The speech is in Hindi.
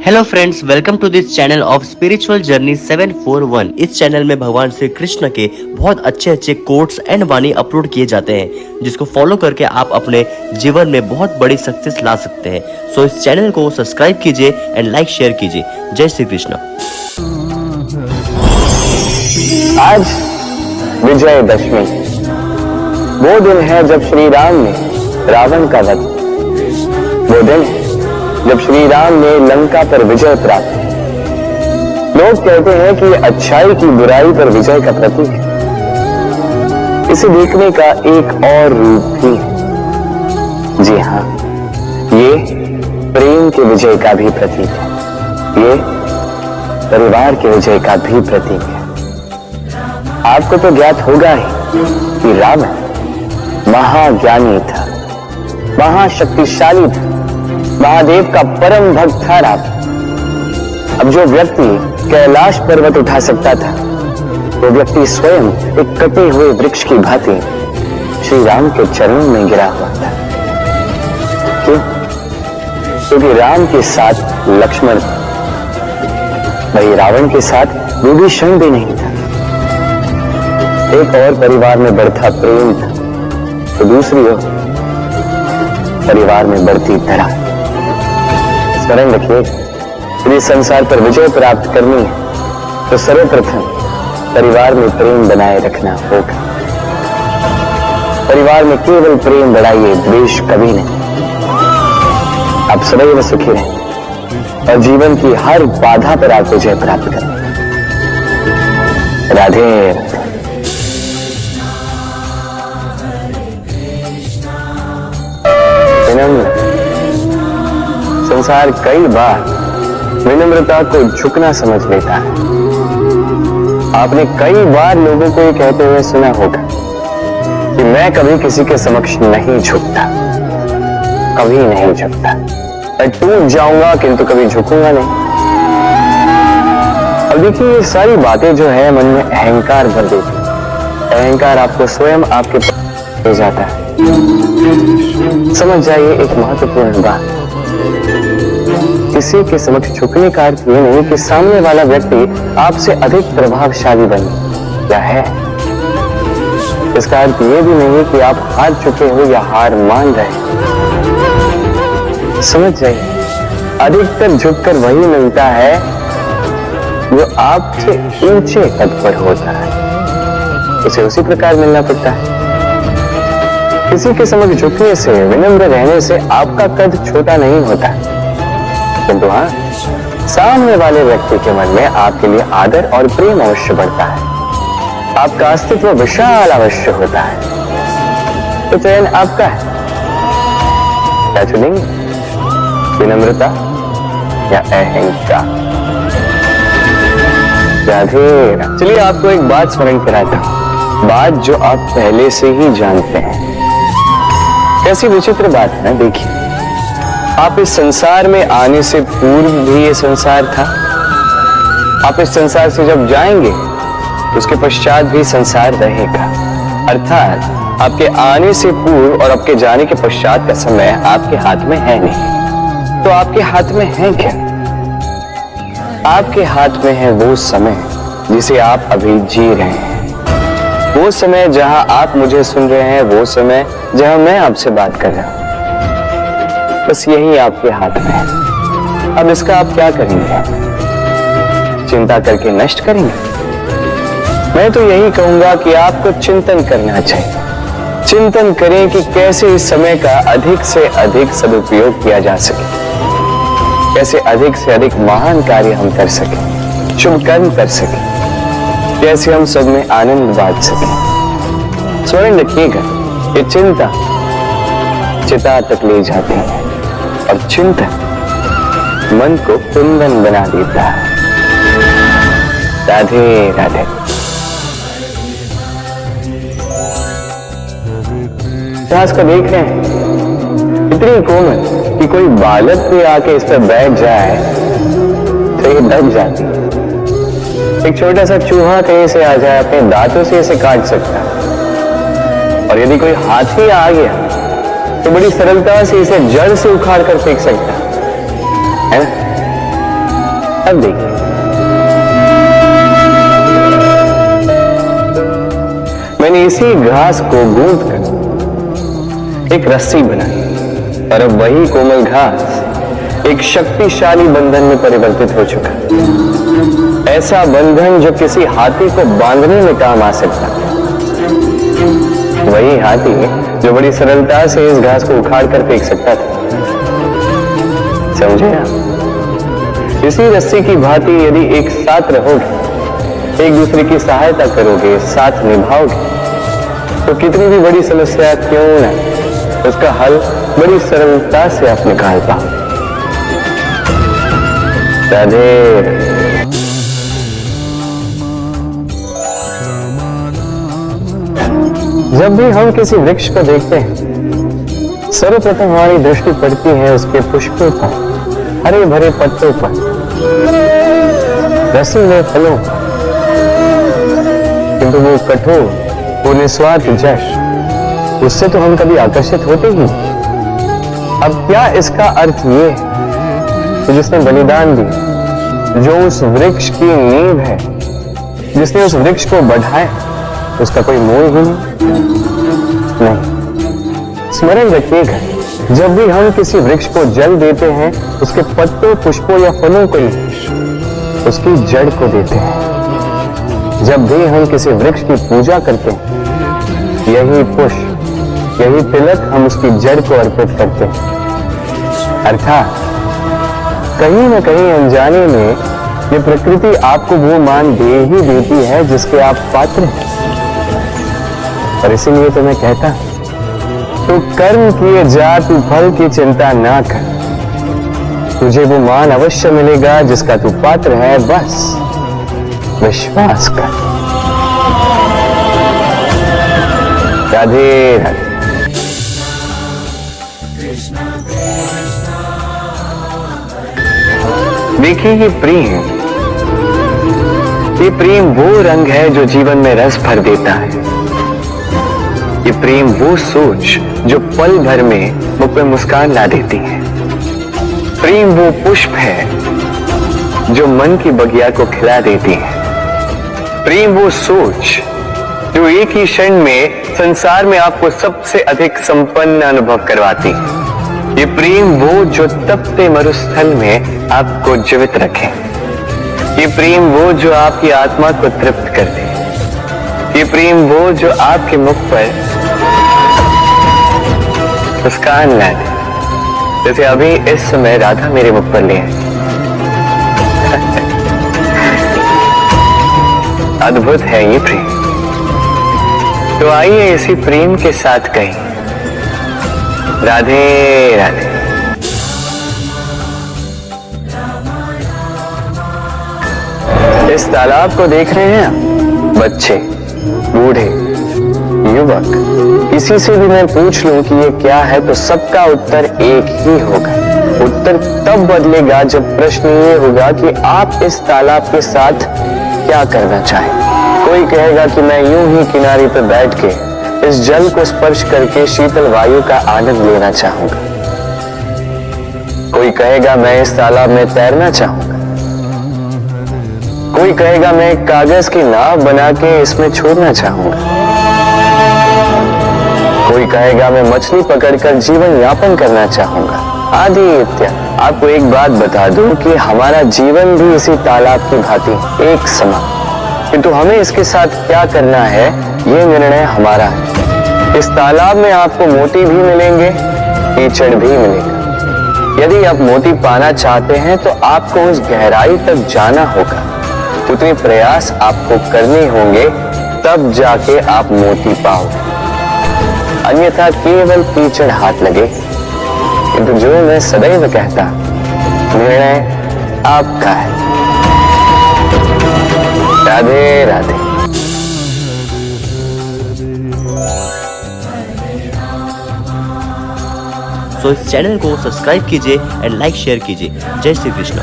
Hello friends, welcome to this channel of spiritual journey 741। इस चैनल में भगवान श्री कृष्ण के बहुत अच्छे कोट्स एंड वाणी अपलोड किए जाते हैं, जिसको फॉलो करके आप अपने जीवन में बहुत बड़ी सक्सेस ला सकते हैं। सो इस चैनल को सब्सक्राइब कीजिए एंड लाइक शेयर कीजिए। जय श्री कृष्ण। आज विजयदशमी, वो दिन है जब श्री राम ने रावण का वध, वो दिन है जब श्री राम ने लंका पर विजय प्राप्त की। लोग कहते हैं कि ये अच्छाई की बुराई पर विजय का प्रतीक है। इसे देखने का एक और रूप भी है। जी हाँ, ये प्रेम के विजय का भी प्रतीक है, ये परिवार के विजय का भी प्रतीक है। आपको तो ज्ञात होगा ही कि रावण महाज्ञानी था, महाशक्तिशाली था, महादेव का परम भक्त था रावण। अब जो व्यक्ति कैलाश पर्वत उठा सकता था, वो व्यक्ति स्वयं एक कटे हुए वृक्ष की भांति श्री राम के चरणों में गिरा हुआ था। क्यों? क्योंकि राम के साथ लक्ष्मण था, वही रावण के साथ विभीषण भी नहीं था। एक और परिवार में बढ़ता प्रेम था, तो दूसरी ओर परिवार में बढ़ती धरा। स्मरण रखिए, यदि संसार पर विजय प्राप्त करनी है तो सर्वप्रथम परिवार में प्रेम बनाए रखना होगा। परिवार में केवल प्रेम बढ़ाइए, द्वेष कभी नहीं। आप सदैव सुखी रहें और जीवन की हर बाधा पर आप विजय प्राप्त करें। राधे राधे। संसार कई बार विनम्रता को झुकना समझ लेता है। आपने कई बार लोगों को ये कहते हुए सुना होगा कि मैं कभी किसी के समक्ष नहीं झुकता, कभी नहीं झुकता, मैं टूट जाऊंगा किंतु कभी झुकूंगा नहीं। अब देखिए, ये सारी बातें जो है मन में अहंकार भर देती। अहंकार आपको स्वयं आपके पास ले जाता है। समझ जाइए एक महत्वपूर्ण बात, किसी के समक्ष झुकने का अर्थ ये नहीं कि सामने वाला व्यक्ति आपसे अधिक प्रभावशाली बन या है। इसका अर्थ ये भी नहीं कि आप हार चुके हो या हार मान रहे। समझ जाइए, अधिकतर झुककर वही मिलता है जो आपसे ऊंचे पद पर होता है, उसे उसी प्रकार मिलना पड़ता है। किसी के समक्ष झुकने से, विनम्र रहने से आपका कद छोटा नहीं होता, किंतु हाँ, सामने वाले व्यक्ति के मन में आपके लिए आदर और प्रेम अवश्य बढ़ता है। आपका अस्तित्व विशाल अवश्य होता है। तो चयन आपका है, क्या चुनेंगे? विनम्रता या अहंकार? राधे। चलिए आपको एक बात स्मरण कराता हूं, बात जो आप पहले से ही जानते हैं। कैसी विचित्र बात है ना। देखिए, आप इस संसार में आने से पूर्व भी ये संसार था, आप इस संसार से जब जाएंगे उसके पश्चात भी संसार रहेगा। अर्थात आपके आने से पूर्व और आपके जाने के पश्चात का समय आपके हाथ में है नहीं। तो आपके हाथ में है क्या? आपके हाथ में है वो समय जिसे आप अभी जी रहे हैं, वो समय जहां आप मुझे सुन रहे हैं, वो समय जहां मैं आपसे बात कर रहा हूं। बस यही आपके हाथ में है। अब इसका आप क्या करेंगे? चिंता करके नष्ट करेंगे? मैं तो यही कहूंगा कि आपको चिंतन करना चाहिए। चिंतन करें कि कैसे इस समय का अधिक से अधिक सदुपयोग किया जा सके, कैसे अधिक से अधिक महान कार्य हम कर सके, शुभ कर्म कर सके, कैसे हम सब में आनंद बांट सके। स्मरण रखिएगा, ये चिंता चिता तक ले जाती है और चिंतन मन को कुंदन बना देता है। राधे राधे। इतिहास को देख रहे हैं, इतनी कोमल कि कोई बालक भी आके इस पर बैठ जाए तो ये दब जाती है। एक छोटा सा चूहा कहीं से आ जाए, अपने दांतों से इसे काट सकता है, और यदि कोई हाथी आ गया तो बड़ी सरलता से इसे जड़ से उखाड़ कर फेंक सकता है ना। अब देखिए, मैंने इसी घास को गूंथ कर एक रस्सी बनाई और अब वही कोमल घास एक शक्तिशाली बंधन में परिवर्तित हो चुका है। ऐसा बंधन जो किसी हाथी को बांधने में काम आ सकता है। वही हाथी जो बड़ी सरलता से इस घास को उखाड़ कर फेंक सकता था। समझे आप? इसी रस्सी की भांति यदि एक साथ रहोगे, एक दूसरे की सहायता करोगे, साथ निभाओगे, तो कितनी भी बड़ी समस्या क्यों न, उसका हल बड़ी सरलता से आप निकाल पाओ। राधे। जब भी हम किसी वृक्ष को देखते हैं, सर्वप्रथम हमारी दृष्टि पड़ती है उसके पुष्पों पर, हरे भरे पत्तों पर, रसीले फलों पर। किंतु वो कठोर, वो निस्वार्थ जश, उससे तो हम कभी आकर्षित होते ही नहीं। अब क्या इसका अर्थ ये है कि जिसने बलिदान दिया, जो उस वृक्ष की नींव है, जिसने उस वृक्ष को बढ़ाया, उसका कोई मोल ही नहीं। स्मरण रखिएगा, जब भी हम किसी वृक्ष को जल देते हैं, उसके पत्तों, पुष्पों या फलों को नहीं, उसकी जड़ को देते हैं। जब भी हम किसी वृक्ष की पूजा करते हैं, यही पुष्प, यही तिलक हम उसकी जड़ को अर्पित करते हैं। अर्थात कहीं न कहीं अनजाने में ये प्रकृति आपको वो मान दे ही देती है जिसके आप पात्र हैं। और इसीलिए तो मैं कहता, तो कर्म किए जा, तू फल की चिंता ना कर, तुझे वो मान अवश्य मिलेगा जिसका तू पात्र है, बस विश्वास कर। राधे राधे। देखिए, ये प्रेम वो रंग है जो जीवन में रस भर देता है। ये प्रेम वो सोच जो पल भर में मुख पे मुस्कान ला देती है। प्रेम वो पुष्प है जो मन की बगिया को खिला देती है। प्रेम वो सोच जो एक ही क्षण में संसार में आपको सबसे अधिक संपन्न अनुभव करवाती है। ये प्रेम वो जो तपते मरुस्थल में आपको जीवित रखे। ये प्रेम वो जो आपकी आत्मा को तृप्त कर दे। ये प्रेम वो जो आपके मुख पर मुस्कान ला दे, जैसे अभी इस समय राधा मेरे मुख पर ले आई। अद्भुत है ये प्रेम। तो आइए इसी प्रेम के साथ कहें, राधे राधे। इस तालाब को देख रहे हैं आप? बच्चे, बूढ़े, युवक, किसी से भी मैं पूछ लूं कि ये क्या है, तो सबका उत्तर एक ही होगा। उत्तर तब बदलेगा जब प्रश्न ये होगा कि आप इस तालाब के साथ क्या करना चाहें। कोई कहेगा कि मैं यूं ही किनारे पर बैठ के इस जल को स्पर्श करके शीतल वायु का आनंद लेना चाहूंगा। कोई कहेगा मैं इस तालाब में तैरना चाहूंगा। कोई कहेगा मैं एक कागज की नाव बना के इसमें छोड़ना चाहूंगा। कोई कहेगा मैं मछली पकड़कर जीवन यापन करना चाहूंगा। आदि इत्यादि। आपको एक बात बता दूं कि हमारा जीवन भी इसी तालाब की भांति एक समान, किंतु हमें इसके साथ क्या करना है, ये निर्णय हमारा है। इस तालाब में आपको मोती भी मिलेंगे, कीचड़ भी मिलेगा। यदि आप मोती पाना चाहते हैं तो आपको उस गहराई तक जाना होगा, उतने प्रयास आपको करने होंगे, तब जाके आप मोती पाओगे। अन्यथा केवल कीचड़ हाथ लगे। किंतु जो मैं सदैव कहता, निर्णय आपका है। राधे राधे। तो इस चैनल को सब्सक्राइब कीजिए एंड लाइक शेयर कीजिए। जय श्री कृष्ण।